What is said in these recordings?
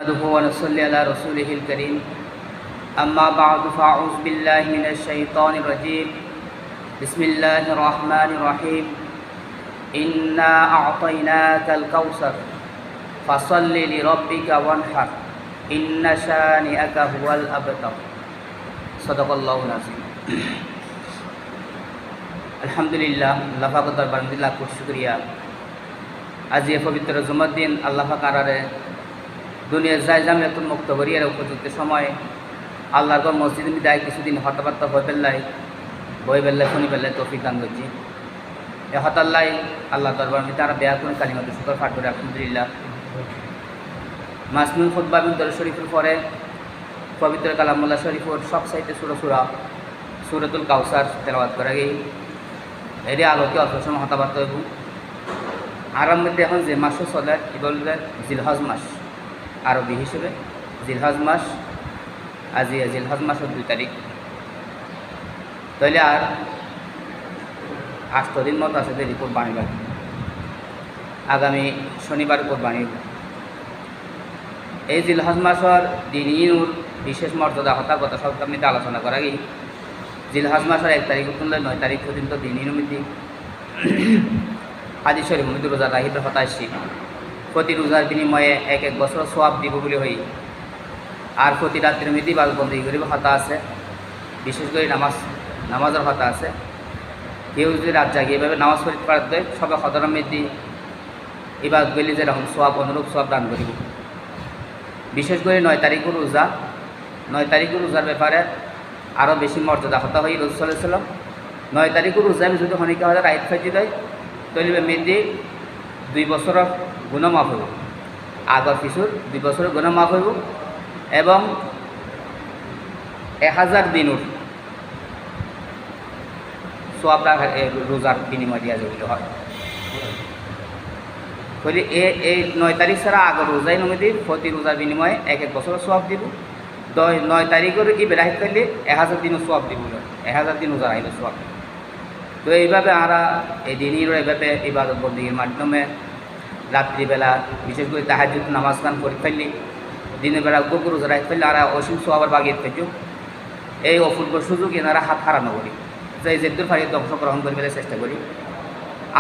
نحمده ونصلي على رسوله الكريم أما بعد فأعوذ بالله من الشيطان الرجيم بسم الله الرحمن الرحيم إنا أعطيناك الكوثر فصل لربك وانحر إن شانئك هو الأبتر صدق الله العظيم আলহামদুলিল্লাহ আল্লাহ পাকের দরবারে লাখ কোটি শুকরিয়া। আজ এই পবিত্র জুমার দিন আল্লাহ পাক আরারে দুনিয়ার যাই জামিয়াতুল মুক্ত করিয়ার উপযুক্ত সময় আল্লাহর ঘর মসজিদে বিদায় কিছুদিন হতাবার্তা হয়ে পেল্লাই বই বেল্লাই শনি বেল্লাই তৌফিক দান করছি। এ হতাল্লাই আল্লাহ দরবার আমি তারা বেয়া করে কালিমাতুল শুকর পাঠ করে আলহামদুলিল্লাহ। মাসনুল খুতবা বিন দরুদ শরীফের পরে পবিত্র কালামুল্লাহ শরীফের সব সাইতে সূরাতুল কাউসার তেলাওয়াত করা গেই এর আলোকে অল্প সময় হতাবার্তা হইব। আরাম মধ্যে এখন যে মাসও চলে কি বলবে জিলহজ মাস, আরবি হিসেবে জিলহজ মাস। আজি জিলহজ মাসের 2 তারিখ, তাইলে আর 8 দিন মতো আছে দেরি কোরবানি বাকি। আগামী শনিবার কোরবানি। এই জিলহজ মাসের দিনইনুর বিশেষ মর্যাদা হতার কথা সব আপনিতে আলোচনা করা গেই। জিলহজ মাসের 1 তারিখ তুললে 9 তারিখ পর্যন্ত দিনইনু মিতি হাদিস শরীফ মধ্যে রোজা রাহিত হতাশি প্রতি রোজার বিনিময়ে এক বছর সোয়াব দিব বলে হই। আর প্রতি রাত্রির মধ্যে ইবাদত বন্দী করিব হতা আছে, বিশেষ করে নামাজের হতা আছে। কেউ যদি রাত জাগিয়ে এভাবে নামাজ পড়তে পারতে সবে হতরার মধ্যে ইবাদত গেলে যেরকম সোয়াব অনুরূপ সোয়াব দান করিব। বিশেষ করে 9 তারিখের রোজা, 9 তারিখের রোজার ব্যাপারে আরও বেশি মর্যাদা হতা হই। রসুল সাল্লাল্লাহু আলাইহি ওয়াসাল্লাম 9 তারিখের রোজা যদি হনিকা হয় রাইত ফাইজি দেয় তৈলে মেয়েদি 2 বছরের গুনাহ মাফ হইব, আগর পিছুর 2 বছরের গুনাহ মাফ হইব এবং 1000 দিনের সোয়াবটা রোজার বিনিময় দিয়া যাবে হয়। বলি এই 9 তারিখ ছাড়া আগর রোজাই নমিদি প্রতি রোজার বিনিময়ে এক বছরের সোয়াব দিব। 9 তারিখের কি বেলাহিত করলে 1000 দিনের সোয়াব দিব, 1000 দিন রোজা রাখলে সোয়াব। তো এইভাবে আমরা এই দিনের এইভাবে ইবাদত বন্দীর মাধ্যমে রাত্রিবেলা বিশেষ করে তাহাজ্জুদ নামাজ গান করে ফেললি, দিনের বেলা গোগো রোজা রাখতে ফেললে আমরা অসীম সোয়াবের বাগিয়ে ফেলছি। এই অপূর্ব সুযোগ এনারা হাত হারানো করি, যে যেদুর ফাড়িয়ে অংশগ্রহণ করে ফেলে চেষ্টা করি,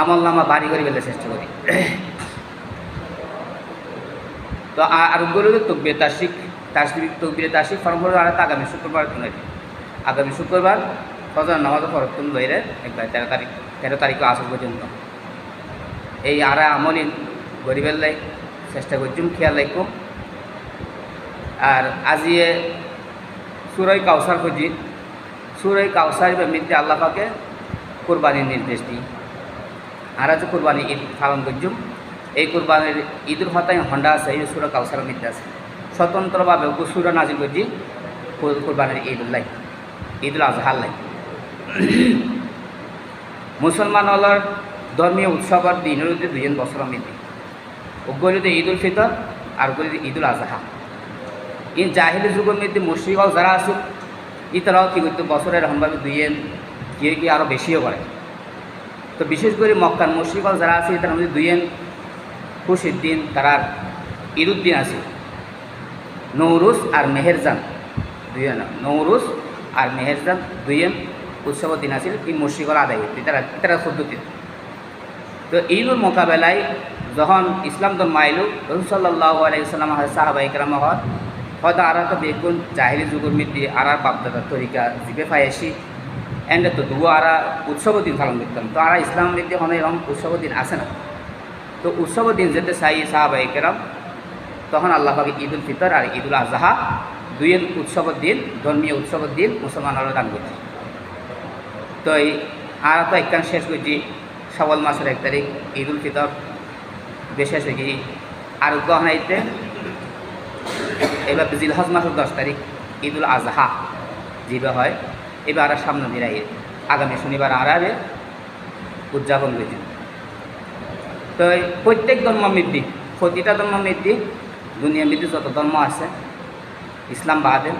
আমল নামা বাড়ি করে ফেলে চেষ্টা করি। তো আর গরু তকবির তাসিক ফর্ম করে আর আগামী শুক্রবার আগামী শুক্রবার ফজর নামাজ ফরতুন বাইরে একবার 13 তারিখ আসর পর্যন্ত এই আরা আমলিন গরিবের লাই চেষ্টা করছুম, খেয়াল রাখুম। আর আজিয়ে সূরা কাউসার খুঁজি, সূরা কাউসার মধ্যে আল্লাহ পাকে কোরবানির নির্দেশ দিই। আর যে কোরবানি ঈদ পালন করছুম, এই কোরবানির ঈদের হতায় হন্ডা আছে এই সূরা কাউসারের মধ্যে আছে। স্বতন্ত্রভাবে সূরা নাজিল করছি কোরবানির ঈদুল আজহার লাই। মুসলমান হলার ধর্মীয় উৎসবের দিনের মধ্যে 2 বছরের মধ্যে ওগুলিতে ঈদুল ফিতর আর ওগুলিতে ঈদুল আজহা। এই জাহিলি যুগের মধ্যে মুশরিক যারা আছে ইতারাও কী করতো বছরের রকমভাবে 2 কি আরও বেশিও করে। তো বিশেষ করে মক্কার মুশরিক যারা আছে তার মধ্যে 2 খুশির দিন তারা ঈদুদ্দিন আছে, নৌরুজ আর মেহেরজান। 2 নৌরুজ আর মেহেরজান 2 উৎসবের দিন আছে এই মুশরিকরা আদায় করতে তারা 14 দিন। তো ঈদুল মোকাবেলায় যখন ইসলাম ধর্ম আইলো রাসূল সাল্লাল্লাহু আলাইহি ওয়াসাল্লাম সাহাবা ইকরাম হয়তো আর তো বেগুন জাহিলি যুগের মধ্যে আর বাপদাদার তরিকা জিবে পাইছি এন্ড তো দুয়া আর উৎসবের দিন পালন করতাম। তো আর ইসলামের মধ্যে কোনো এরকম উৎসবের দিন আসে না। তো উৎসবের দিন যেতে চাই সাহাবা ইকরাম তখন আল্লাহ পাক ঈদুল ফিতর আর ঈদুল আজহা 2 উৎসবের দিন, ধর্মীয় উৎসবের দিন মুসলমানরা দান করছে। তো এই আর তো একখান শেষ করছি শাওয়াল মাসের 1 তারিখ ঈদুল ফিতর বিশেষ হয়ে গিয়ে আর গহনাইতে এবার জিলহজ মাসের 10 তারিখ ঈদুল আজহা যেভাবে হয় এবার আর সামনে দিরাই আগামী শনিবার আর উদযাপন করছি। তো প্রত্যেক ধর্মমৃদ্ধি প্রতিটা ধর্মমৃদ্ধি দুনিয়ার মধ্যে যত ধর্ম আছে ইসলাম বাদে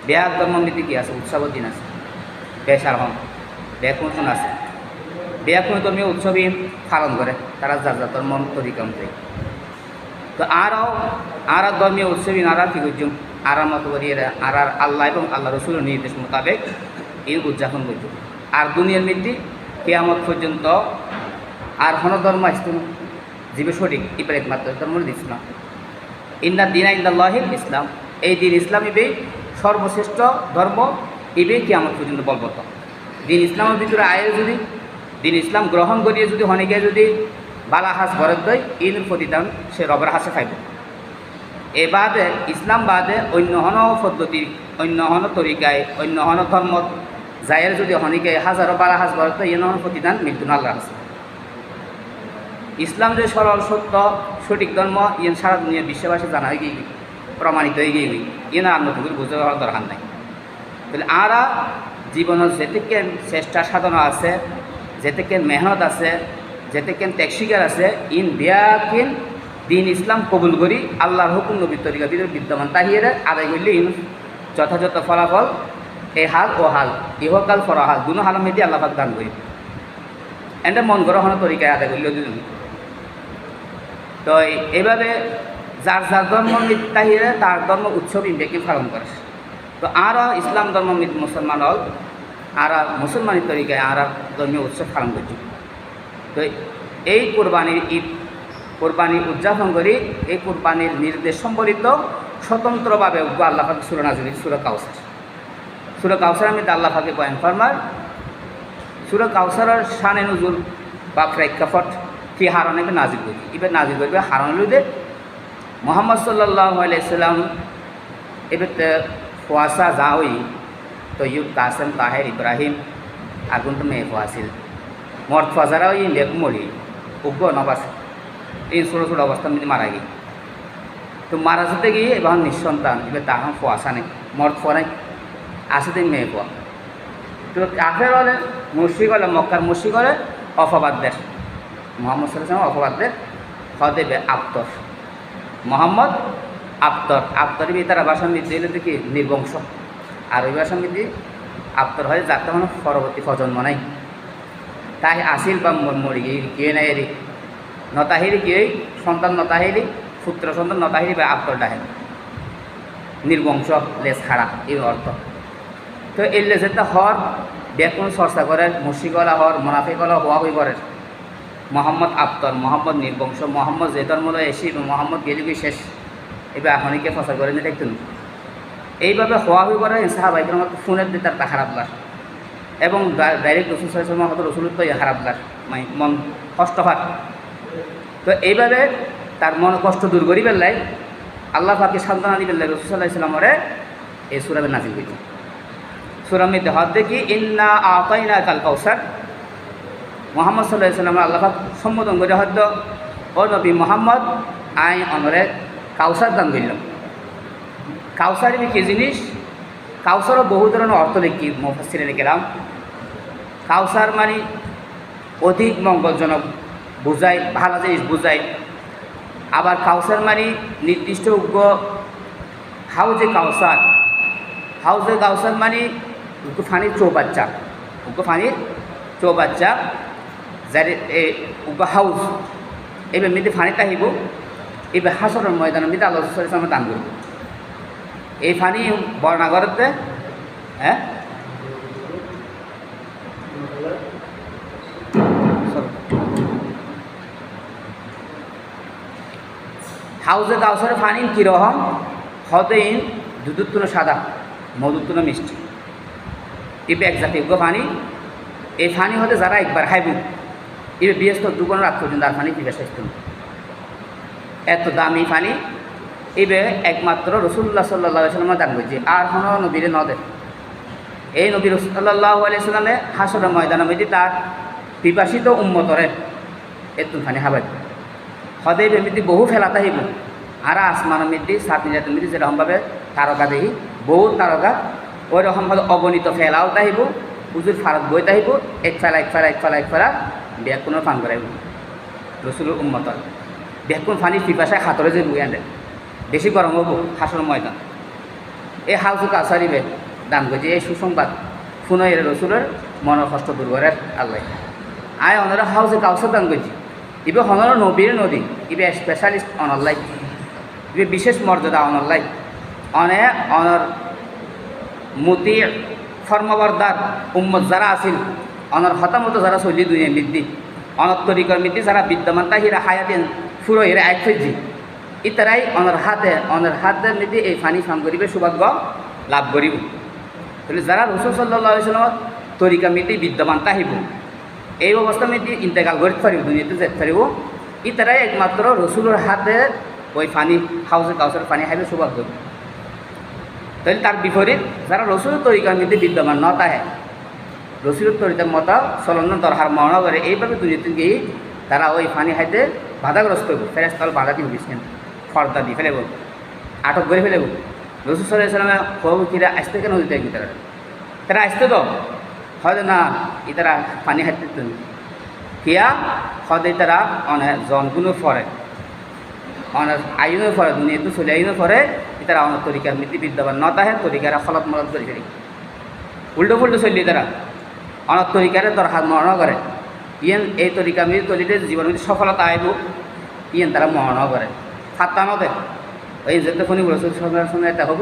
বেয়াক ধর্মমৃদ্ধি কি আছে উৎসবের দিন আছে, বেশার হন বেকুন আছে। বেয়াকুন ধর্মীয় উৎসবই পালন করে তারা যার যার ধর্ম তরিকা অনুযায়ী। তো আরও আর ধর্মীয় উৎসব আর কি করছুন আর মতো করি আর আল্লাহ এবং আল্লাহ রসুলের নির্দেশ মোতাবেক এই উদযাপন করছুন। আর দুনিয়ার মধ্যে কিয়ামত পর্যন্ত আর হন ধর্ম আসতো না, জীবে সঠিক এবার একমাত্র ধর্ম ইসলাম। ইন্না দিনা ইন্দাল্লাহিল ইসলাম, এই দিন ইসলাম ইবেই সর্বশ্রেষ্ঠ ধর্ম, ইবেই কিয়ামত পর্যন্ত বলবত। দিন ইসলামের ভিতরে আয়ে যদি দিন ইসলাম গ্রহণ করিয়ে যদি হনিকে যদি বালা হাস ঘরের দই ইনের প্রতিদান সে রবের হাসে খাইব। এ বাদে ইসলাম বাদে অন্য হন পদ্ধতি, অন্য হন তরিকায়, অন্য হন ধর্ম যায়ের যদি হনিকে হাজারো বালা হাস ঘরের দই ইন প্রতিদান মৃত্যু আল্লাহ হাসে। ইসলাম যে সরল সত্য সঠিক ধর্ম ইন সারা দুনিয়া বিশ্ববাসী জানা হয়ে গিয়ে প্রমাণিত হয়ে গিয়ে ইন আর নতুন করে বুঝতে পারার দরকার নাই। তাহলে আরা জীবনের যেতেকেন চেষ্টা সাধনা আছে, যেতেকেন মেহনত আছে, যেতেকেন ত্যাগ স্বীকার আছে, ইন বিয়াকিন দিন ইসলাম কবুল করি আল্লাহর হুকুম নবীর তরিকা ভিতরে বিদ্যমান তাহিরে আদায় করলে ইন যথাযথ ফলাফল এ হাল ও হাল ইহকাল ফরাহাল দুনো হাল মেয়েদি আল্লাহ পাক দান করি। এটা মন গ্রহণ তরিকায় আদায় করলেও দুজন। তো এইভাবে যার যার ধর্ম তাহিরে তার ধর্ম উৎসব ইন্ডিয়াকে পালন করে। তো আর ইসলাম ধর্ম মুসলমান হল আর মুসলমানের তরিকায় আর ধর্মীয় উৎসব পালন করছি। তো এই কোরবানির ঈদ কোরবানি উদযাপন করি এই কোরবানির নির্দেশ সম্বলিত স্বতন্ত্রভাবে আল্লাহ পাক সূরা নাজিল সূরা কাউসার। সূরা কাউসার আমি আল্লাহ পাকে বয়ান ফরমার সূরা কাউসারের শানে নুজুল বা প্রেক্ষাপট কি হারণ এবার নাজিল করি এবার নাজিল করবে হারণ লুদে মোহাম্মদ সাল্লাল্লাহু আলাইহি সাল্লাম এবার ফুয়াশা যাওই তৈয়ুব কাসেম তাহের ইব্রাহিম আগুন তো মেয়ে ফুয়াশিল মর্দ ফাজারাও এই লেখ মরি উগ্র নবাস এই ছোটো ছোটো অবস্থার মধ্যে মারা গিয়ে তো মারা যেতে গিয়ে এবার নিঃসন্তান এবার তাহাম ফুয়াশা নেই মর্দ ফুয়া নেই আসতে মেয়ে ফুয়া। তো কাফের হলে মুশরিক হলে মক্কার মুশরিক হলে অফাবাদ দেশ মোহাম্মদ সাল্লাল্লাহু অফাবাদ দেশ হদেবে আফতর মোহাম্মদ আফতর আফতর তারা ভাষার মধ্যে এলে দেখি নির্বংশ আর ওই ভাষার মধ্যে আফতর হয় যার তখন পরবর্তী প্রজন্ম নাই তাই আসিল বা মরি গিয়ে নাই এরি নতাহিরি গিয়েই সন্তান নতাহিরি পুত্র সন্তান নতাহিরি বা আফতর ডাহে নির্বংশ লেজ হারা এই অর্থ। তো এই লেজেরটা হর বেকুন চর্চা করে মুশরিকলা হর মোনাফিকলা হওয়া হয়ে করে মোহাম্মদ আফতর মোহাম্মদ নির্বংশ মোহাম্মদ যে ধর্মলৈ এসি মোহাম্মদ গেলি শেষ এবার এখনকে প্রচার করে নিয়ে দেখতেন এইভাবে হওয়া হয়ে করে সাহাবাইকে আমার ফোনের দিয়ে তার খারাপ লাগ এবং ডাইরেক্ট রসুল সাল্লাল্লাহু আলাইহি রসুলের তো খারাপ লাগ মন কষ্ট হয়। তো এইভাবে তার মন কষ্ট দূর করি পেলাই আল্লাহ পাকে সান্ত্বনা দিবেন রসুল সাল্লাল্লাহু আলাইহি ওয়াসাল্লামরে এই সূরা নাযিল হয়েছে। সূরা মধ্যে হাত দেখি ইন্না আতাইনা কাল কাউসার মোহাম্মদ সাল্লাল্লাহু আলাইহি ওয়াসাল্লাম আল্লাহ পাক সম্বোধন করে হয়তো ও নবী মোহাম্মদ আই অনরে কাউসার দান করলাম। কাউসার কি জিনিস কাউসারও বহু ধরনের অর্থ লিখি মুফাসসিরে গেলাম। কাউসার মানে অধিক মঙ্গলজনক বোঝায় ভালো জিনিস বোঝায়। আবার কাউসার মানে নির্দিষ্ট উগ্র হাউজে কাউসার মানে উগ্র ফানির চৌবাচ্চা উগ্র ফানির চৌবাচ্চা যার উগ্র হাউস এবার মেয়েদের ফানিটা আহিব এবার হাসরের ময়দানের মধ্যে আল্লাহ রাসূল সাল্লাল্লাহু আলাইহি ওয়াসাল্লাম দান করব। এই ফানি বর্ণাগরতে হ্যাঁ হাউজে কাউসারের ফানি কীরকম হতেইন দুধুত্তুন সাদা মধুত্তুন মিষ্টি এবার এক জাতীয় ফানি এই ফানি হতে যারা একবার খাইব এবার বৃহস্প দুগুণ রাত পর্যন্ত আর ফানি পিপাসা আসতেন এত দামি ফানি এবার একমাত্র রাসূলুল্লাহ সাল্লাল্লাহু আলাইহি ওয়াসাল্লাম দান করছে আর কোনো নবীরে ন দেয়। এই নবী সাল্লাল্লাহু আলাইহি ওয়াসাল্লামে হাসরের ময়দানের মধ্যে তার পিপাসিত উম্মতরে এত ফানি খাবার হদেব এমনি বহু ফেলাতে হইব আর আসমানের মধ্যে সাত নিজাতের মধ্যে যেরকমভাবে তারকা দেখি বহু তারকা ওই রকমভাবে অগণিত ফেলাও তাহিব হুজুর ফারাত বই তাহিব এক ফেলা ব্যাকুণের ফান করাইব রসুলের উম্মতর ব্যাকুণ ফানির পিপাসায় খাতরে যে বই আনে বেশি গরম হব হাসর ময়দান এই হাউজু কাছারিবে দান করছে এই সুসংবাদ শুনে রসুলের মনের কষ্ট দূর করে আল্লাহ আয় অনারা হাউজে কাউসার দান করছি ইবে হনর নবীর নদী ইবে স্পেশালিস্ট অনলাই বিশেষ মর্যাদা অনলাই অনর মতি ফর্মবরদার উম্মত যারা আছিল অনর হতামত যারা চলি দুনিয়া মিদ্দি অনর তরিকর মিদ্দি যারা বিদ্যমান তাহিরা হায়াতেন ফুরো হিরা এক ফেজি ইতারাই অনর হাতে মিদ্দি এই ফানি ফাম করিবে সৌভাগ্য লাভ করিব। তাহলে যারা রসুল সাল্লাল্লাহু আলাইহি ওয়াসাল্লাম তরিকা মিদ্দি বিদ্যমান তাহিব এই অবস্থা মিদ্দি ইন্তেকাল করতে পারিব দুনিয়াতে যেতে পারিব ইতারাই একমাত্র রসুলের হাতে ওই ফানি হাউসে কাউসের ফানি খাইবে সৌভাগ্য। তাহলে তার বিপরীত যারা রসুলের তরিকার মধ্যে বিদ্যমান ন তাহে রসুলের তরিকার মতো চলন দরকার মনে করে এইভাবে দুনিয়াতে গিয়ে তারা ওই ফানি খাইতে বাধাগ্রস্ত হইব ফেরেস্তাল বাধা দিয়ে দিচ্ছেন ফর্দা দিয়ে ফেলেব আটক করে ফেলেব। রসুল সাল্লাল্লাহু আলাইহি ওয়াসাল্লামে কব কিরা আসতে কেন দিতে কি তারা আসতে তো হয়তো না ইতারা পানি খাইতে কিয়া হয়তো তারা অনেক জনগুলো পরে অনেক আইনের পরে দুনিয়াতে চলে আইনের পরে তারা অনেক তরিকার মৃত্যু বিদ্যমান ন তাহে তরিকারা ফলত মলত করে ফেলি উল্টো ফুল্টো চললি তারা অনেক তরিকারে দরকার মরণ করে ইয়েন এই তরিকা মৃত্যু তরিতে জীবনের মধ্যে সফলতা আইব ইয়েন তারা মরণ করে ফাত্তা নদে এই যেতে ফোনি বলেছে সঙ্গে এটা হব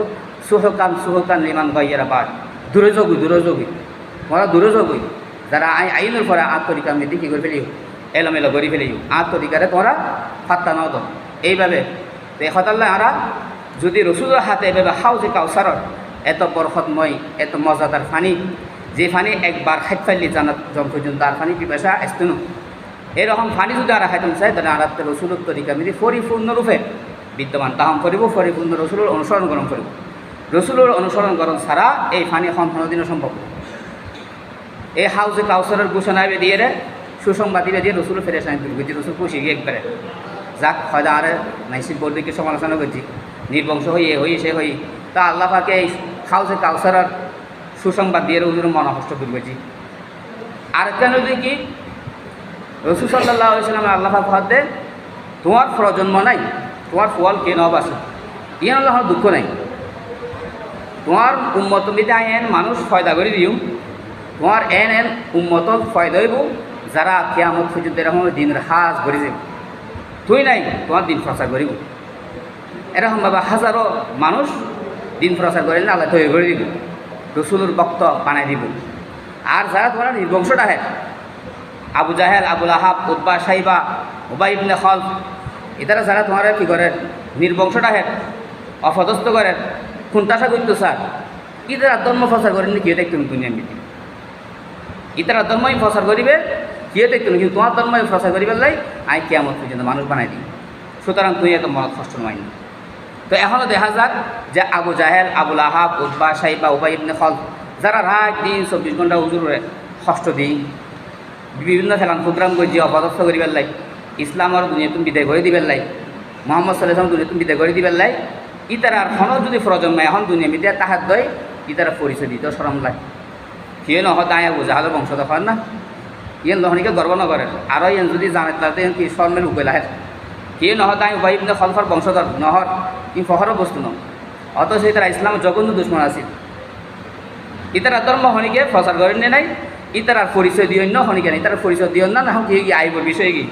সুহকান লিমান গাইয়ারা পাঠ দূরযোগী মরা দূরযোগী যারা আইনের পরে তরিকা মৃত্যু কী করে ফেলিও এলোমেলো করে ফেলিও তরিকারে তোমরা ফাত্তা নদ এইভাবে হতাল্লা আরা যদি রসুলের হাতে এভাবে হাউজে কাউসারর এত বরকতময় এত মজাদার ফানি যে ফানি একবার খাইত ফেললি জানাত জন পর্যন্ত আর ফানি পিপাসা আসতো না এরকম ফানি যদি আর খাইতাম চাই তাহলে আর রসুলের তরিকা মিলি পরিপূর্ণরূপে বিদ্যমান তাহম করিব পরিপূর্ণ রসুলের অনুসরণ গ্রহণ করিব। রসুলের অনুসরণ গ্রহণ ছাড়া এই ফানি এখন কোনোদিনও সম্ভব এই হাউজে কাউসারের ঘোষণা দিয়ে সুসংবাদীরা দিয়ে রসুল ফেরেস আইন তুলবে যে রসুল খুশি গিয়ে একবারে যাক হয়তো আর নাইসিব বলদিকে সমালোচনা করছি নির্বংশ হই সে হই তা আল্লাহ পাকে এই হাউজে কাউসারের সুসংবাদ দিয়ে রসুলের মনকষ্ট তুলবেছি। আরেকটা নদী কি রসুল সাল্লাল্লাহু আলাইহি ওয়াসাল্লাম আল্লাহ পাক হতে তোমার প্রজন্ম নাই তোমার ফল কে নব আছে ইয়ান আল্লাহর দুঃখ নাই তোমার উম্মত মিতে এন মানুষ ফয়দা করে দিও তোমার এন উম্মত ফয়দা হইব যারা কিয়ামত পর্যন্ত এরকম দিনের হাজ করে যাব তুই নাই তোমার দিন প্রচার করিব এরকমভাবে হাজারো মানুষ দিন প্রচার করে আল্লাহ তৈরি করে দিব রসুলের বক্ত বানাই দিব। আর যারা তোমার নির্বংশটা হয় আবু জাহেল আবুল আহাব উতবা সাইবা উবাই ইবনে খলফ এটারা যারা তোমার কী করে নির্বংশটা হয় অপদস্থ করেন খুনতাসা করতো স্যার ইতারা ধর্ম প্রচার করেন কেউ দেখতেন দুনিয়া মিটি ইতারা ধর্মই প্রচার করিবে কেউ দেখতেন কিন্তু তোমার ধর্মই প্রচার করিবার লাই আই কিয়ামত পর্যন্ত মানুষ বানাই দিই সুতরাং তুই এত মনত কষ্ট নয়। তো এখনও দেখা যাক যে আবু জাহেল আবুল আহাব উতবা সাইবা উবাই ইবনে খলফ যারা রাত দিন 24 ঘন্টা হুজুরে কষ্ট দিই বিভিন্ন খেলান প্রোগ্রাম করে যে অপদস্থ করিবার লাই ইসলামের দুনিয়া তুমি বিদায় করে দিবার লাই মোহাম্মদ সাল্লাল্লাহু আলাইহি ওয়াসাল্লাম দুনিয়া তুমি বিদায় করে দিবার লাই ইতারা আর খনও যদি প্রজন্ম এখন দুনিয়া মিডিয়া তাহার দয় ইতারা পরিচয় দিতে সরম লাগে কেউ নহত আয় আবু জাহেলের বংশ দেখার না ইয়েন লহনিকে গর্ব নকরেন আরও ইয়েন যদি জানে তাতে কি শর্মের উপায় লাহে কে নহত আই উবাই ইবনে খলফর বংশধর নহর ই ফখরের বস্তু ন অথচ ইতারা ইসলামের জঘন্য দুশ্মন আছিল ইতারা ধর্ম হনিকে প্রচার করেন নাই ইতারার পরিচয় দিও না হনিকে না ইতার পরিচয় দিও না না কি আইবর বিষয় কি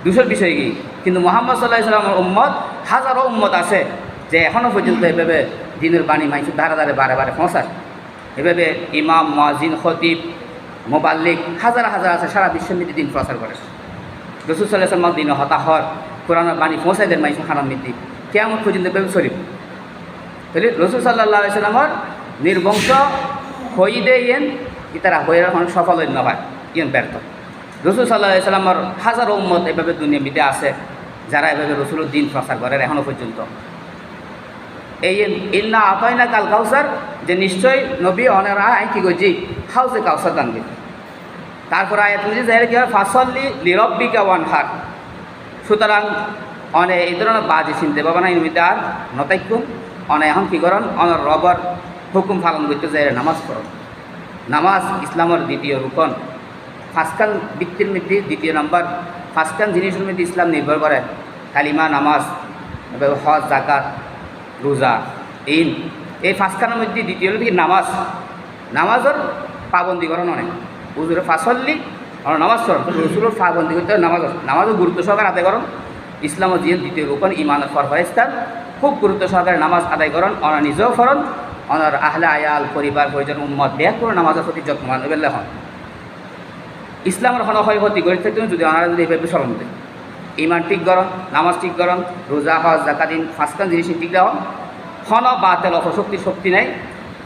দুশোর বিষয় কি কিন্তু মুহাম্মদ সাল্লাল্লাহু আলাইহি ওয়াসাল্লামের উম্মত হাজারো উম্মত আছে যে এখনও পর্যন্ত এভাবে দিনের বাণী মাইসুর ধারে ধারে বারে বারে পৌঁছায় এভাবে ইমাম মুয়াজ্জিন খতিব মোবাল্লিক হাজার হাজার আছে সারা বিশ্বের মধ্যে দিন প্রচার করে রসুল সাল্লাল্লাহু আলাইহি ওয়াসাল্লাম দিন হতাহর কোরআনের বাণী পৌঁছাই দেন মাইসুর হারাম মৃত্যু কেমন পর্যন্ত এভাবে শরীফ তাহলে রসুল সাল্লাল্লাহু আলাইহি ওয়াসাল্লামের নির্বংশ হই দে ইয়েন ইতারা হয়ে অনেক সফল হইল হয় ইয়েন ব্যর্থ। রসুল সাল্লাল্লাহু আলাইহি ওয়াসাল্লামের হাজারো উম্মত এভাবে দুনিয়া মিদে আছে যারা এভাবে রসুলের দিন প্রচার করে এখনও পর্যন্ত এই ইন্না আতাইনা কাল কাউসার যে নিশ্চয় নবী অনেরা আই কি করছি হাউসে কাউসার দান করছি তারপর আয়াত বুঝি যাই কি হয় ফাসল্লি লিরব্বিকা ওয়ানহার সুতরাং অনে এই ধরনের বাজি চিনতে পাবা না ইনমিতে আর নতাইকুম অনে এখন কী করেন অনের রবর হুকুম পালন করতে যাই নামাজ পড়ন নামাজ ইসলামের দ্বিতীয় রুকন ফাঁসকান বৃত্তির মধ্যে দ্বিতীয় নম্বর ফাঁসকান জিনিসের মধ্যে ইসলাম নির্ভর করে কালিমা নামাজ হজ জাকাত রোজা এই ফাঁসখানের মধ্যে দ্বিতীয় হল কি নামাজ নামাজের পাবন্দীকরণ অনেক হুজুরে ফাঁসল্লি আর নামাজ করেন রসুলের পাবন্দি করতে নামাজের গুরুত্ব সহকারে আদায় করেন ইসলামের যে দ্বিতীয় রোপণ ইমানের ফরফাইস্তান খুব গুরুত্ব সহকারে নামাজ আদায় করেন, ওনার নিজেও ফরন, ওনার আহলে আয়াল পরিবার পরিজন উম্মত ব্যাগ করে নামাজের প্রতি যত্নবান বেলা হন। ইসলামের হন হয় ক্ষতি করে থাকতে যদি ওনারা যদি এইভাবে স্মরণ দেয়, ইমান ঠিক করেন, নামাজ ঠিক করেন, রোজা হজ জাকাতিন ফাঁসকান জিনিস ঠিক দেওয়া হন বা তেল অপশক্তির শক্তি নাই,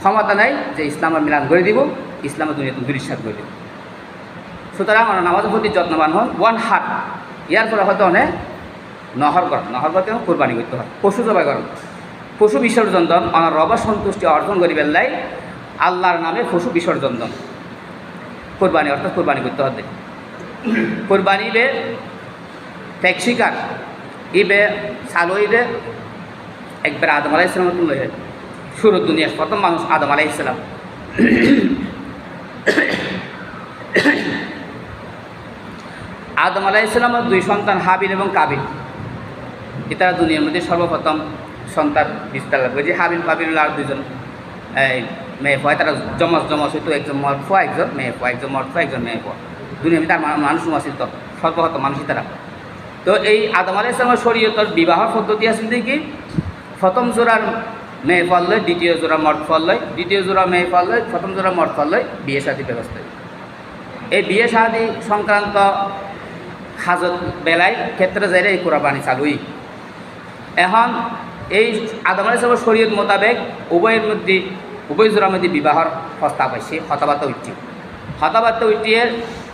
ক্ষমতা নাই যে ইসলামের মিলান করে দিব, ইসলামের দুনিয়াতে দুরিশ্বাস করে দিব। সুতরাং ওনার নামাজের প্রতি যত্নবান হন। ওয়ান হাট ইয়ার পরে হয়তো অনেক নহর করেন, নহর করতে কোরবানি করতে হয়, পশু জবাই করেন, পশু বিসর্জন দেন, ওনার রবের সন্তুষ্টি অর্জন করিবেন লাই আল্লাহর নামে পশু বিসর্জন দেন, কোরবানি অর্থাৎ কোরবানি করতে হবে। কোরবানি বে ত্যাগ শিকার ইবে সালোইবে একবার আদম আলাইহিস সালাম তুলে শুরু দুনিয়ার প্রথম মানুষ আদম আলাইহিস সালাম। আদম আলাইহিস সালামের দুই সন্তান হাবিল এবং কাবিল, এটারা দুনিয়ার মধ্যে সর্বপ্রথম সন্তান বিস্তার লাভ করেছে। হাবিল কাবিল আর দুজন মেয়ে ফয়, তারা জমজ হইতো, একজন মর্দ ফোয়া, একজন মেয়ে ফোয়া, একজন মর্দ ফোয়া, একজন মেয়ে ফোয়া। দুনিয়ার মধ্যে মানুষ আসিল তো সর্বপ্রথম মানুষই তারা। তো এই আদম আলাইহিস সালামের শরীয়তের বিবাহ পদ্ধতি আসল কি প্রথম জোড়ার মেয়ে ফল লয়, দ্বিতীয় জোড়া মর্দ ফল লয়, দ্বিতীয় জোড়া মেয়ে ফল লয়, প্রথম জোড়া মর্দ ফল লয়, বিয়ে শাদী ব্যবস্থা। এই বিয়ে শাদী সংক্রান্ত হাজত বেলায় ক্ষেত্রে যাইলে এই কোরবানি চালুই। এখন এই আদম আলাইহিস সালামের শরীয়ত মোতাবেক উভয় জোড়ার মধ্যে বিবাহর প্রস্তাব আসছে, হতাবার্তা উঠছে। হতাবার্তা উঠিয়ে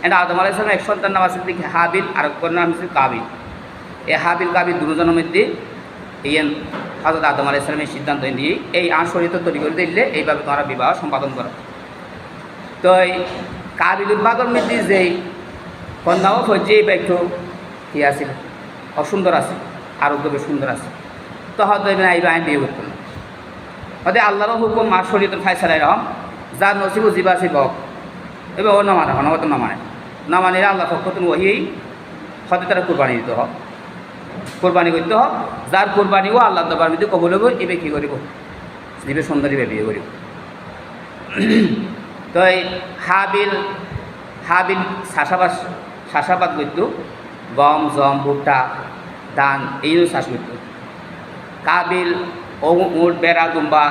এটা আদম আলাইহিস সালামের এক সন্তান নাম আছে হাবিল, আর এক নাম হচ্ছে কাবিল। এই হাবিল কাবিল দুজনের মধ্যে ইয়েন হযরত আদম আলাইহিস সালামের সিদ্ধান্ত নিয়ে এই শরীয়ত তৈরি করে দিলে এইভাবে তারা বিবাহ সম্পাদন করে। তো এই কাবিলুল বাগর মধ্যে যেই কন্যাও হচ্ছে একটু কি আছিল অসুন্দর আছে, আরোগ্যবে সুন্দর আছে, তো হয়তো এইবার আমি বিয়ে করতাম হয়তো আল্লাহরও হুকুম আর শরীয়তের ফায়সালা এরকম যার নসিব জিবা আছে বক এবার ও নামানে হয়তো না মানিলে আল্লাহ পক্ষ তুমি ওহিয়েই হয়তো তারা কোরবানি দিতে হোক, কোরবানি করতে হোক, যার কোরবানিও আল্লাহ দরবার মধ্যে কবুল হইব, এবার কী করিব জীবে সুন্দরীবে বিয়ে করিব। তো এই হাবিল চাষাবাদ করত, গম জম ভুট্টা ধান এইগুলো চাষ করত। কাবিল উট বেড়া দুম্বা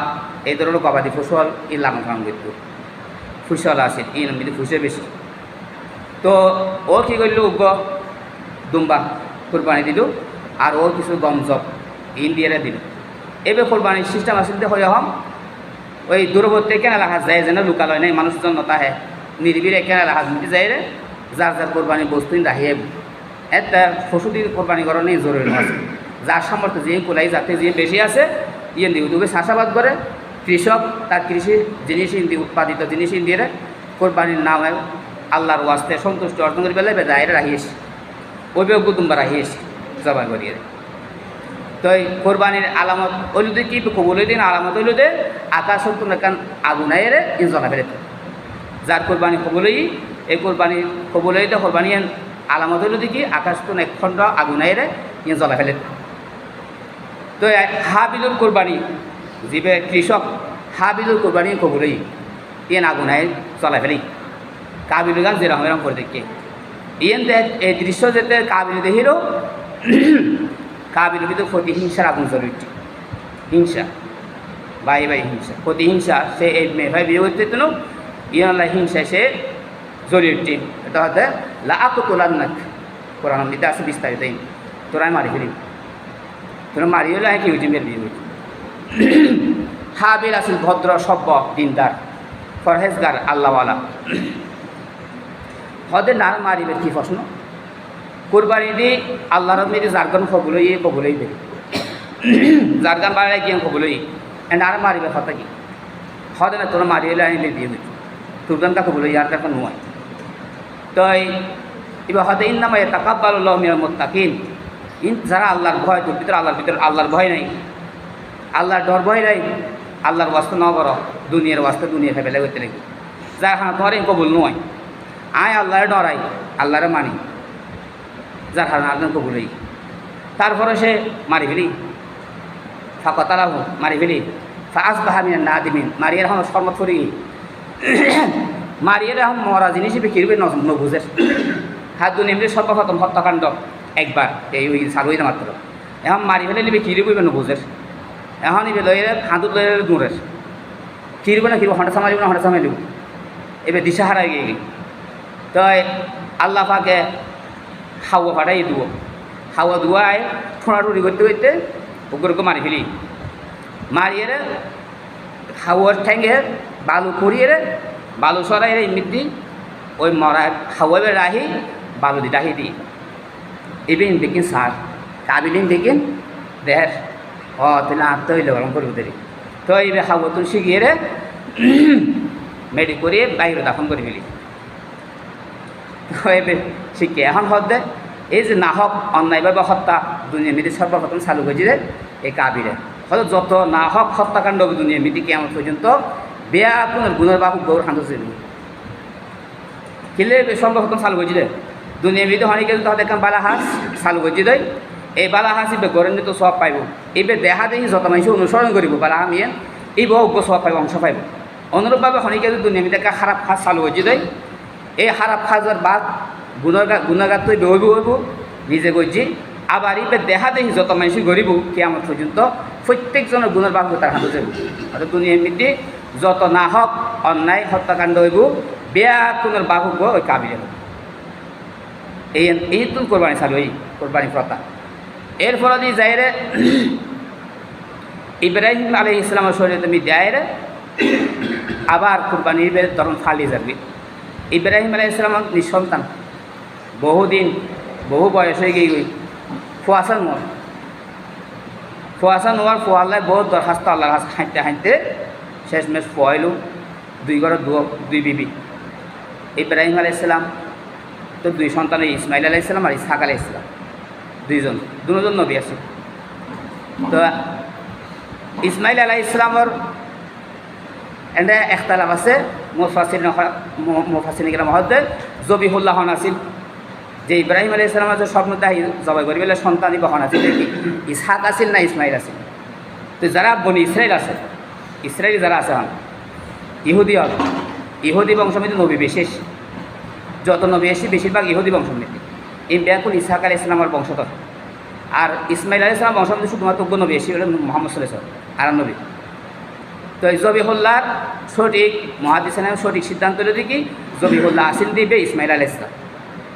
এই ধরনের গবাদি ফসল এই লালন পালন করত, ফসল আছে এই মধ্যে ফুসে বেশি। তো ও কী করল দুম্বা কোরবানি দিল, আর ও কিছু গম জব ইন্ডিয়ারে দিল। এবার কোরবানির সিস্টেম আসলে হয়ে হম ওই দূরবর্তী কেনা রাখা যায় যেন লোকালয় নেই, মানুষজন নতা হয় নিরিবিরে কেনা রাখা মিটি যায় রে, যার কোরবানির বস্তু রাখিয়ে একটা পশু দিয়ে কোরবানি করা নেই জরুরি আছে। যার সামর্থ্য যে কোলাই যাতে যে বেশি আছে ইয়ে দিয়ে উদ্যোগে চাষাবাদ করে কৃষক তার কৃষি জিনিস দিয়ে উৎপাদিত জিনিস দিয়ে কোরবানির নামে আল্লাহর ওয়াস্তে সন্তুষ্ট অর্জন করে পেলে বেদায় রাখিয়েছি, ওই গুদুম্বা রাখিয়েছি জবাই করিয়ে। তো এই কোরবানির আলামত ওইলুদে কি কবুল দিন আলামত ওইলুদে আকাশ কান আগুনাইরে ইন জ্বলা ফেলেতে, যার কোরবানি কবুলই এই কোরবানি কবুলইতে কোরবানি আলামত হইলুদে কি আকাশ তো এক খণ্ড আগুনাইরে ইন জ্বলা ফেলেতে। তো হাবিলুর কোরবানি যিবে কৃষক হাবিলুর কোরবানি কবুলই ইয়েন আগুনাই জ্বলা ফেলি, কাবিল গান যেরকম এরকম করে দেখে ইয়েন এই দৃশ্য যেতে কাবিল দেখিল কাবিলের ভিতরে প্রতিহিংসার আগুন জ্বলে উঠছে, হিংসা বাই হিংসা প্রতিহিংসা সে এই মেঘাই বিয়ে করতে তো ইয়াল্লাহ হিংসায় সে জ্বলে উঠছে। এটা হতে লাখ তোলার নাক কোরআন দিতে আছে বিস্তারিত, তোরাই মারি ফেলি, তোরা মারি হলে কি হয়েছে মেয়ের বিয়ে হয়েছে। হাবিল আসিল ভদ্র সভ্য দিনদার ফরহেজগার আল্লাহওয়ালা, হদে না মারিবে কি প্রশ্ন কোরবানি দিয়ে আল্লাহর মেয়েদের যার গান কবুলই দেবে, যার গান বাড়াই গিয়ে কবুলই আর মারিবে কথা কি হদে না তোরা মারি হলে আনিলে দিয়ে দিচ্ছ তোর গানটা কবুলই আর দেখো নয়। তো এবার হদে ইন নামে তাকাব্বালুল্লাহু মিনাল মুত্তাকিন, যারা আল্লাহর ভয় তোর ভিতরে আল্লাহর ভয় নাই, আল্লাহর ডর ভয় নাই, আল্লাহর ওয়াস্তে ন করো দুনিয়ার ওয়াস্তে দুনিয়া ফেলে করতে লাগি, যার হ্যাঁ তোমার কবুল নয় আয় আল্লাহরে ডরাই আল্লাহরে মানি, যার হার আল্লাহ কবুলই তারপরে সে মারি ফেলি ফাঁকতালা মারি ফেলি ফাঁস বাহামিনা না দিমিন মারিয়ে এখন শর্মত করি মারিয়ে এখন মরা জিনিস হিসেবে কিরবে নবুঝের হাত দু নেমলে সর্বপ্রথম হত্যাকাণ্ড একবার এই ওই চালুই না মাত্র এখন মারি ফেলে নিবে কিরবে নবুঝের এখন ইবে লইলে হাঁটুত লইলে দূরের কিরব না কিরব হঠাৎ সামালিব না হঠাৎ সামালিব এবার দিশা হারাই গিয়ে তো আল্লাহ পাকে হাওয়া ফাটাই দিব হাওয়া ধোয়ায় ঠোঁড়াঠুড়ি করতে করতে ওগুলোকে মারি ফেলি মারিয়ে হাওয়ার ঠ্যাঙ্গে বালু পরিয়ে বালু সরাই এমনি ওই মরা হাওয়া রাহি বালু দি রাহি দিই এবার দেখিন সার কাবিলিন দেখিন দেহের তাহলে আত্ম হইলে গরম করবো দেরি তো এবার হাওয়া তুলসী গিয়ে মেডি করিয়ে বাইরে দাফন করে ফেলি তো এবার শিখে এখন হদ্দে এই যে নাহক অন্যায়ভাবে হত্যা দুনিয়া মিদি সর্বপ্রথম চালু হয়েছিল এই কাবিরে হয়তো যত নাহক হত্যাকাণ্ড দুনিয়া মিদি কেমন পর্যন্ত বেয়া কোনো গুণের বাবু গৌর হাঁটো ছিল কিলে সর্বপ্রথম চালু হয়েছিল দুনিয়া মিদি হনিকে তাহলে এখন বালাহাস চালু হয়েছিল এই বালাহাস ইবে গড়ে তো সব পাইব এবার দেখা দেখি যত মানুষ অনুসরণ করব বালাহা মিয়ে এই বহু সব পাইব অংশ পাইব অনুরূপভাবে হনিকে দুনিয়া মিদি একটা খারাপ কাজ চালু হয়েছিল এই খারাপ কাজের বাদ গুণাগার তো বেহব হইব নিজে করছি আবার এবার দেখা দেখি যত মানুষ গরিব কেমন পর্যন্ত প্রত্যেকজনের গুণের বাহক তার হাতে যাব অর্থাৎ দুনিয়ার মধ্যে যত না হক অন্যায় হত্যাকাণ্ড হইব বেয়া কোনের বাহক ওই কাবিরে হবে এই তুন কোরবানি চালু এই কোরবানি প্রথা এর ফলে দিয়ে যাই রে ইব্রাহিম আলাইহিস ইসলামের শরীরে তুমি দেয় রে আবার কোরবানির তখন ফালি যাবে ইব্রাহিম আলাইহিস ইসলাম নিঃসন্তান বহুদিন বহু বয়স হয়ে গিয়ে গই ফুয়াশা নোয়ার ফুয়াল্লায় বহুত দরখাস্ত আল্লাহর কাছে হাঁটতে হাঁটতে শেষমেশ ফুয়াইলু দুই ঘরের দুই বিবি ইব্রাহিম আলাইহিস সালাম তো দুই সন্তান ইসমাইল আলাইহিস সালাম আর ইসহাক আলাইহিস সালাম দুজন নবী আছে তো ইসমাইল আলাইহিস সালামের এনে একতালাফ আছে মুফাসসিরিন কেরাম মধ্যে জবিহুল্লাহ হন আছিল যে ইব্রাহিম আলাইহিস সালামের যে স্বপ্ন তাই জবাই করি বলে সন্তান হন আছিল কি ইসহাক আছিল না ইসমাইল আছিল তো যারা বনি ইসরাইল আছে ইসরায়েলি যারা আছে হন ইহুদি বংশমিতি নবী বিশেষ যত নবী এসে বেশিরভাগ ইহুদি বংশমিতি এই ব্যাকুল ইসহাক আলাইহিস সালামের বংশধর আর ইসমাইল আলাইহিস সালাম বংশমিতি শুধুমাত্র নবী এসে হলেন মুহাম্মদ সাল্লাল্লাহু আলাইহি ওয়াসাল্লাম আর নবী তো এই জবিহুল্লাহর সঠিক মুহাদ্দিসিনের সঠিক সিদ্ধান্ত হলো কি জবিহুল্লাহ আসিল দিবে ইসমাইল আলাইহিস সালাম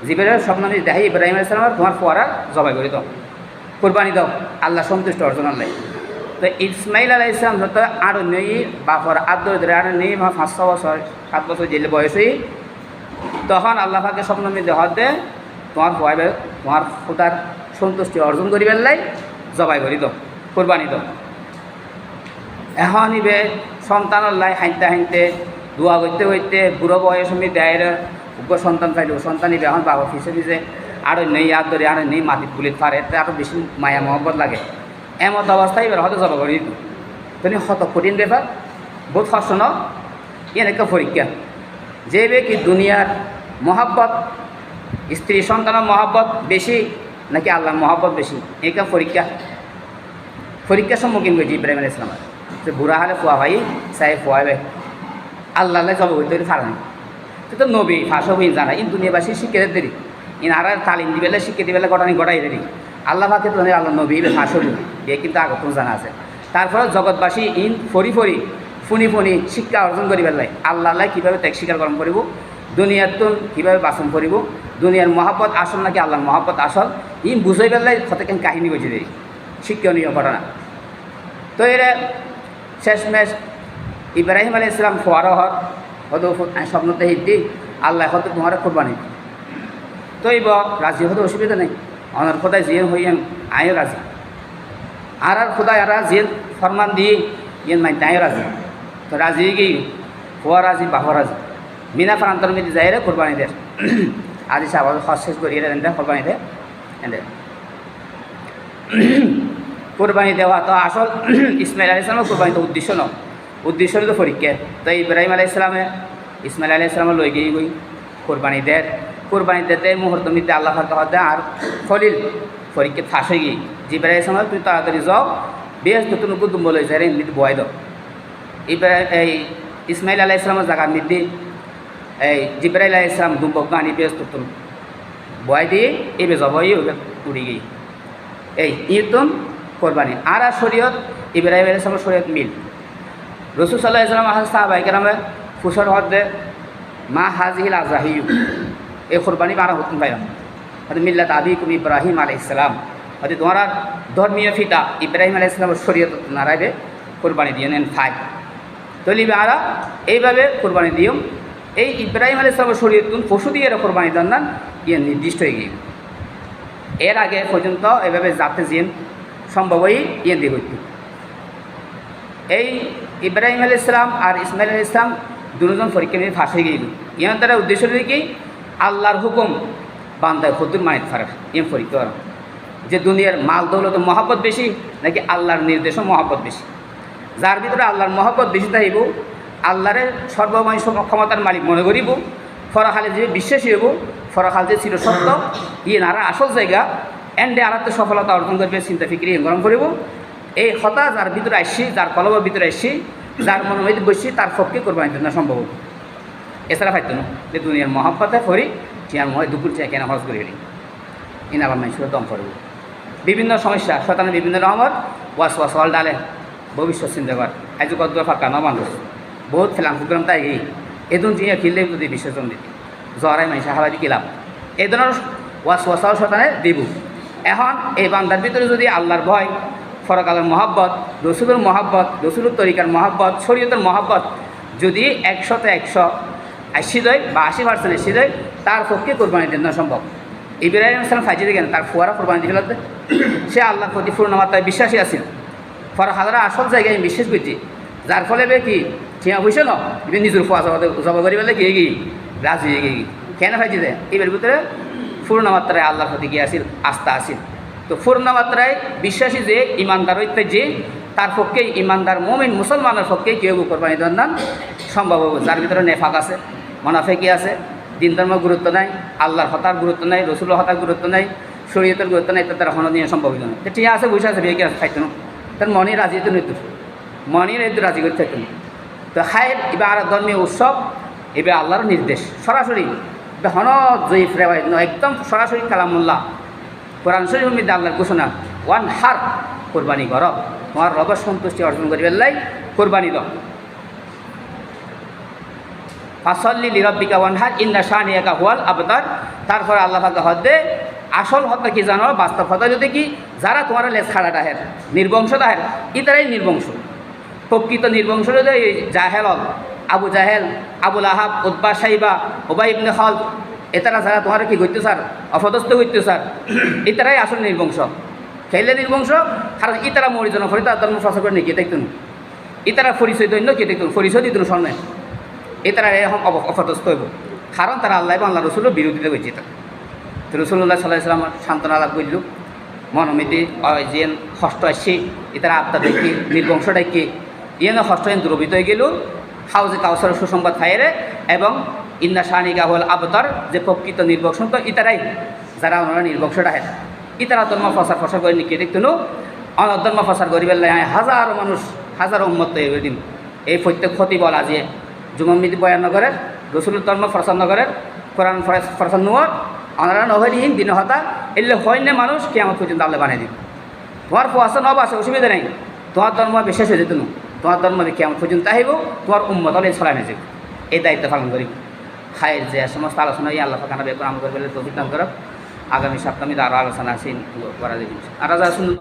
জিবরাইল স্বপ্ন দিয়ে দেখে ইব্রাহিম আলাইহিস সালাম তোমার ফোয়ারা জবাই করে দাও কোরবানি দাও আল্লাহ সন্তুষ্ট অর্জনের লাই তো ইসমাইল আলাইহিস সালাম যত আরও নেই বাপর আদর ধরে আরও নেই 5-6 বছর 7 বছর জেলে বয়সেই তখন আল্লাহ পাকে স্বপ্ন দিয়ে হতে তোমার ফোয়াবে তোমার খোদার সন্তুষ্টি অর্জন করিবার লাই জবাই করে দাও কোরবানি দাও এখন ইবে সন্তানের লাই হাঁটতে হাঁটতে দোয়া করতে করতে বুড়ো বয়স আমি দেয় উগ্র সন্তান পাইল সন্তান ইবে এখন বাবা ফিসে ফিসে আরও নেই আর ধরে আরও নেই মাটি পুলিত পারে এতে আরও বেশি মায়া মহব্বত লাগে এমত অবস্থায় এবার হয়তো জবা করি তুমি হত কঠিন ব্যাপার বহুত কষ্ট ন এনেকে পরীক্ষা যে কি দুনিয়ার মহাব্বত স্ত্রী সন্তানের মহাব্বত বেশি নাকি আল্লাহর মহাব্বত বেশি একে পরীক্ষার সম্মুখীন হয়েছে ইব্রাহিম আলাইহিস সালাম যে বুড়া হলে ফুয়া ভাই চাই ফুয়াবে আল্লাহ জব হইতে ফারানি তো নবী ফাঁসো হয়ে জানা ইন দুনিয়াবাসী শিখে দেরি ইন আর তালিম দিবেলে শিখে দিবেলে গটাই দেরি আল্লাহ ভাকে তো আল্লাহ নবী ফাঁসো এ কিন্তু আগত জানা আছে তারপরে জগৎবাসী ইন ফরি ফুনি শিক্ষা অর্জন করি পেলাই আল্লাহ কীভাবে ত্যাগ স্বীকার গ্রহণ করিব দুনিয়ার তো কীভাবে বাসন করিব দুনিয়ার মহাব্বত আসল নাকি আল্লাহর মহাব্বত আসল ইন বুঝাই পেলাই কতক্ষণ কাহিনী বুঝে দেয় শিক্ষণীয় ঘটনা তো এরা শেষমেশ ইব্রাহিম আলাইহিস সালাম ফোয়ারা হতো স্বপ্নতে হিদ্দি আল্লাহ হতো তোমার কোরবানি তো এই রাজি হতে অসুবিধা নেই অনার খোদায় জিয়ে হইয়েন আয়ও রাজি আর খোদায় আর জিয়ে ফরমান দিয়ে ইয়েন মাই তাইও রাজি তো রাজি গিয়ে ফোয়া রাজি বাহর রাজি মিনা প্রান্তর মিলি যাই রে কোরবানি দেয় আজি সাবাদ হজ শেষ করিয়ে দেন কোরবানি দেয় এদের কোরবানি দেওয়া তো আসল ইসমাইল আলাইহিস সালামের কোরবানি তো উদ্দেশ্য তো পরীক্ষা তো ইব্রাহিম আলাইহিস সালামে ইসমাইল আলাইহিস সালামের লই গিয়ে গই কোরবানি দিতে মুহূর্ত মিতে আল্লাহ ফাঁকা হতে আর খলিল পরীক্ষা ফাঁস হয়ে গিয়ে জিব্রাইল আলাইহিস সালাম তুই তাড়াতাড়ি যাও বেশ নতুন কুদুম বলে যায় এমনিতে বয় দাও এই ইসমাইল আলাইহিস সালামের জায়গার মধ্যে এই জিব্রাইল আলাইহিস সালাম দুম্বক আনি বেশ নতুন বয় দিয়ে এই বেজ হয়ে উড়ি গিয়ে এই ইতুন কোরবানি আর শরীয়ত ইব্রাহিম আলাইহিস সালামের শরীয়ত মিল। রাসূল সাল্লাল্লাহু আলাইহি ওয়াসাল্লাম সাহাবায়ে কেরামে ফুসর হদে মা হাযিহিল আযহাইয়ু এই কুরবানি মারা হুকুম পাইলাম হয়তো মিল্লাত আবিকুম ইব্রাহিম আলাইহিস সালাম হয়তো তোমার ধর্মীয় পিতা ইব্রাহিম আলাইহিস সালামের শরীয়ত নারাইবে কুরবানি দিয়ে নেন ফাই তলিবে আরা এইভাবে কুরবানি দিও। এই ইব্রাহিম আলাইহিস সালামের শরীয়ত পশু দিয়ে কুরবানি দেন না ইয়ে নির্দিষ্ট হয়ে গিয়ে এর আগে পর্যন্ত এভাবে যাতে জিন সম্ভবই ইয়ে দিয়ে হইত। এই ইব্রাহিম আলাইহিস সালাম আর ইসমাইল আলাইহিস সালাম দুজন পরীক্ষা নিয়ে ফাঁস হয়ে গেল। ইয়ার দ্বারা উদ্দেশ্য কি আল্লাহর হুকুম বান্দায় খুদ্দুর মানিত ফারাক ইয়ে পরীক্ষা করা যে দুনিয়ার মাল দৌলত মহাব্বত বেশি নাকি আল্লাহর নির্দেশও মহাব্বত বেশি। যার ভিতরে আল্লাহর মহাব্বত বেশি থাকিব আল্লাহরে সর্বময় ক্ষমতার মালিক মনে করিব ফরাখালে যে বিশ্বাসী হইব ফরাখাল যে ছিল সত্য ইয়ে নারা আসল জায়গা এন্ডে আরাতে সফলতা অর্জন করবে চিন্তা ফিক্রি গরম করিব। এই হতা যার ভিতরে আসছি যার কলবের ভিতরে আসছি যার মনে হইতে বসছি তার পক্ষে কোরবানি দেওয়া সম্ভব হবে। এছাড়া ফাইতো না যে দুনিয়ার মহাব্বতে ফরি চিয়ার ময় দুপুর চেয়ে কেন হজ করি ইন আবার মানুষের দম করব বিভিন্ন সমস্যা শতানে বিভিন্ন রহমত ওয়াস হল ডালে ভবিষ্যৎ চিন্তা কর আজ কত ফাঁকা ন মানুষ বহুত ফেলাম ফুকলাম তাই এদিন চিয়া খিললে যদি বিসর্জন দিতে জ্বরাই মানুষ হাবাদি কিলাম এই ধরনের ওয়াস শতানে দিব। এখন এই বান্দার ভিতরে যদি আল্লাহর ভয় ফরকালের মহাব্বত রসুলের মহাব্বত রসুলের তরিকার মহাব্বত শরীয়তের মহাব্বত যদি 100-80 দেয় বা 80% এসে দেয় তার পক্ষে কোরবানি দেওয়া সম্ভব। ইব্রাহিম আলাইহিস সালাম ফাইজে দেখেন তার ফুয়ারা কোরবানি দিল সে আল্লাহর প্রতি পূর্ণ মাত্রায় বিশ্বাসী আছিল ফরহালরা আসল জায়গায় বিশ্বাস করছি যার ফলে বে কি ঠিয়া হয়েছে না নিজের ফুয়া জবা করি বলে কি রাজি হয়ে গিয়ে কেন ফাইজে দেয় এবার ভিতরে পূর্ণ মাত্রায় আল্লাহর প্রতি গিয়ে আসিল আস্থা আসিল। তো পূর্ণ মাত্রায় বিশ্বাসী যে ইমানদার হইতে যে তার পক্ষেই ইমানদার মুমিন মুসলমানের পক্ষেই কেউ কোরবানি দেওয়ার না সম্ভব হবে। যার ভিতরে নেফাক আছে মোনাফেকি আছে দিন ধর্ম গুরুত্ব নাই আল্লাহর হতার গুরুত্ব নাই রসুলের হতার গুরুত্ব নাই শরীয়তের গুরুত্ব নাই তার হন দিয়ে সম্ভব হইল না। তো ঠিক আছে বসে আছে বিয়ে খাইতো না তার মনে রাজি তো নইত মনের একটু রাজি করে থাকতো না। তো হায়ের এবার আর ধর্মীয় উৎসব এবার আল্লাহর নির্দেশ সরাসরি হন জয়ীফ রেওয়ায় একদম সরাসরি কালামুল্লাহ কোরআন শরীফের মধ্যে আল্লাহর ঘোষণা ওয়ান হার কোরবানি কর তোমার রবের সন্তুষ্টি অর্জন করিবার লাই কোরবানি দাও ফাসল্লি লিরাব্বিকা ওয়ানহার ইন্না শানিয়াকা হুয়াল আবতার। তারপরে আল্লাহ পাক হদে আসল হত্যা কি জানো বাস্তব হত্যা যদি কি যারা তোমার লেজ খাড়া ডাহের নির্বংশ দাহের ইতারাই নির্বংশ প্রকৃত নির্বংশ যদি জাহেল আবু জাহেল আবুল আহাব উতবা সাইবা ওবাই ইবনে খালদ এতারা যারা তোমার কি করতে স্যার অপদস্থ করতে স্যার ইতারাই আসল নির্বংশ খেলে নির্বংশ কারণ ইতারা মরিজন ফলে তার ধর্ম প্রচার করে নিয়ে দেখতুন ইতারা পরিচয় দৈন্য কে দেখতুন পরিচয় দিতুন স্বর্ণে এতারা এরকম অপদস্থ হইব কারণ তারা আল্লাহ এবং আল্লাহ রসুলের বিরোধিতা করছে তারা। তো রসুল্লাহ সাল্লাহ সাল্লাম সান্ত্বনা লাভ করল মনোমিতি যে হস্ত আসছে এতারা আত্মা দেখি নির্বংশ ডাকি ইয়ে হস্ত দুরবিত হয়ে গেল হাউজে কাউসার সুসংবাদ খাইরে এবং ইন্না শানিকা হল আবতার যে প্রকৃত নির্বংশ তো ইতারাই যারা ওনারা নির্বংশ ডাহে ইতারা ধর্ম প্রচার করে নিকে দেখতুন অনধর্ম প্রচার করিবার হাজারো মানুষ হাজারো উন্মত হয়ে দিন এই প্রত্যেক ক্ষতি বলা যে জুমমিতি বয়ান নগরের রসুলের ধর্ম প্রচার নগরের কোরআন প্রচার নোয়ার ওনারা নহরিহীন দিন হতা এলে হয় না মানুষ কে আমার পর্যন্ত আল্লাহ বানিয়ে দিন তোমার পয়সা নব আছে অসুবিধা নেই তোমার ধর্ম বিশেষ হয়ে যেত তোমার ধর্ম কে আমার পর্যন্ত আহিব তোমার উম্মত হলে ছড়াই নিয়ে যাবে এই দায়িত্ব পালন করি। খায়ের যে সমস্ত আলোচনা আল্লাহ ফাঁকানা বের করে আমাদের তৌফিক দান করো। আগামী সপ্তাহে আরও আলোচনা আছে করা যাবে আর যা শুনুন।